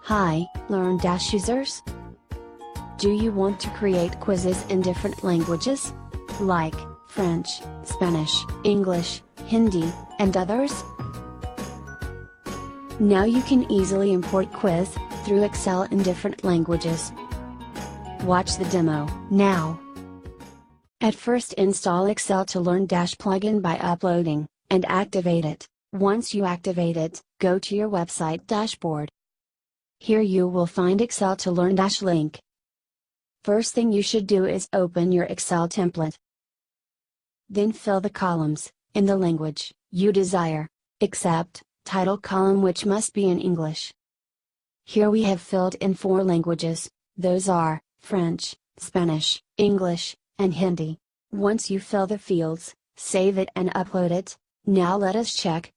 Hi, Learndash users! Do you want to create quizzes in different languages? Like French, Spanish, English, Hindi, and others? Now you can easily import quiz through Excel in different languages. Watch the demo now. At first, install Excel to Learndash plugin by uploading and activate it. Once you activate it, go to your website dashboard. Here you will find Excel to Learndash link. First thing you should do is open your Excel template. Then fill the columns in the language you desire, except title column, which must be in English. Here we have filled in 4 languages, those are French, Spanish, English, and Hindi. Once you fill the fields, save it and upload it. Now let us check